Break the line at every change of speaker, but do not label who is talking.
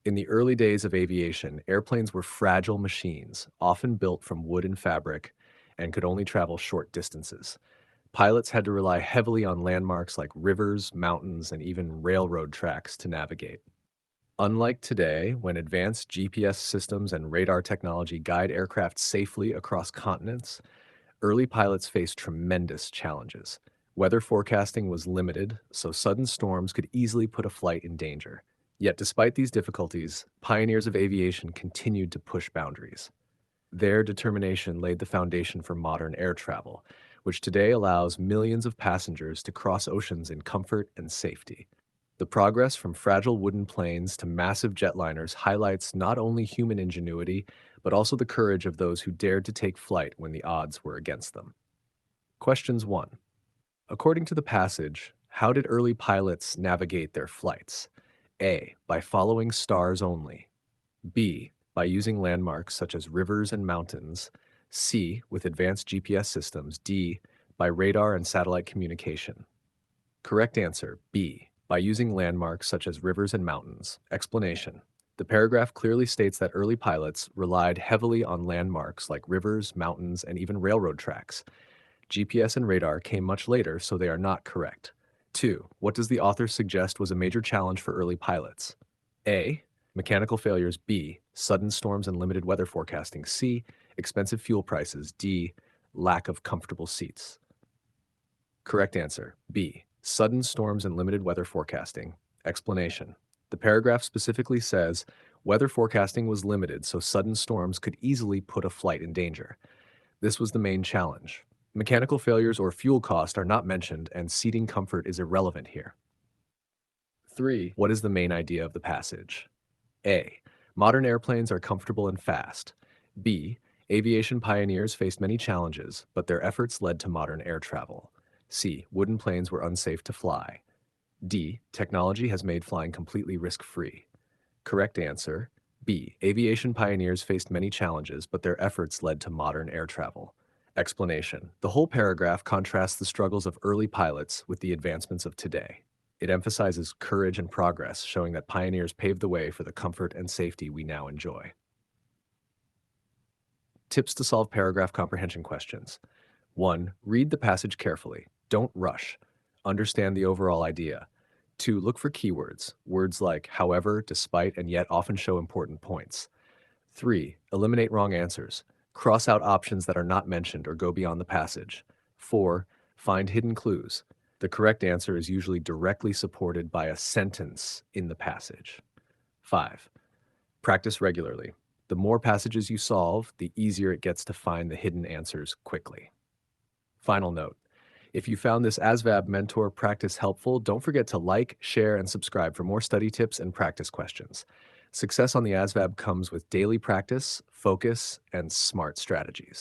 In the early days of aviation, airplanes were fragile machines, often built from wood and fabric, and could only travel short distances. Pilots had to rely heavily on landmarks like rivers, mountains, and even railroad tracks to navigate. Unlike today, when advanced GPS systems and radar technology guide aircraft safely across continents, early pilots faced tremendous challenges. Weather forecasting was limited, so sudden storms could easily put a flight in danger. Yet, despite these difficulties, pioneers of aviation continued to push boundaries. Their determination laid the foundation for modern air travel, which today allows millions of passengers to cross oceans in comfort and safety. The progress from fragile wooden planes to massive jetliners highlights not only human ingenuity, but also the courage of those who dared to take flight when the odds were against them. Questions 1. According to the passage, how did early pilots navigate their flights? A. By following stars only. B. By using landmarks such as rivers and mountains. C. With advanced GPS systems. D. By radar and satellite communication. Correct answer, B. By using landmarks such as rivers and mountains. Explanation. The paragraph clearly states that early pilots relied heavily on landmarks like rivers, mountains, and even railroad tracks. GPS and radar came much later, so they are not correct. 2. What does the author suggest was a major challenge for early pilots? A. Mechanical failures. B. Sudden storms and limited weather forecasting. C. Expensive fuel prices. D. Lack of comfortable seats. Correct answer, B. Sudden storms and limited weather forecasting. Explanation. The paragraph specifically says weather forecasting was limited, so sudden storms could easily put a flight in danger. This was the main challenge. Mechanical failures or fuel cost are not mentioned, and seating comfort is irrelevant here. 3. What is the main idea of the passage? A. Modern airplanes are comfortable and fast. B. Aviation pioneers faced many challenges, but their efforts led to modern air travel. C. Wooden planes were unsafe to fly. D. Technology has made flying completely risk-free. Correct answer, B. Aviation pioneers faced many challenges, but their efforts led to modern air travel. Explanation. The whole paragraph contrasts the struggles of early pilots with the advancements of today. It emphasizes courage and progress, showing that pioneers paved the way for the comfort and safety we now enjoy. Tips to solve paragraph comprehension questions. 1. Read the passage carefully. Don't rush. Understand the overall idea. 2. Look for keywords. Words like however, despite, and yet often show important points. 3. Eliminate wrong answers. Cross out options that are not mentioned or go beyond the passage. 4. Find hidden clues. The correct answer is usually directly supported by a sentence in the passage. 5. Practice regularly. The more passages you solve, the easier it gets to find the hidden answers quickly. Final note. If you found this ASVAB Mentor practice helpful, don't forget to like, share, and subscribe for more study tips and practice questions. Success on the ASVAB comes with daily practice, focus, and smart strategies.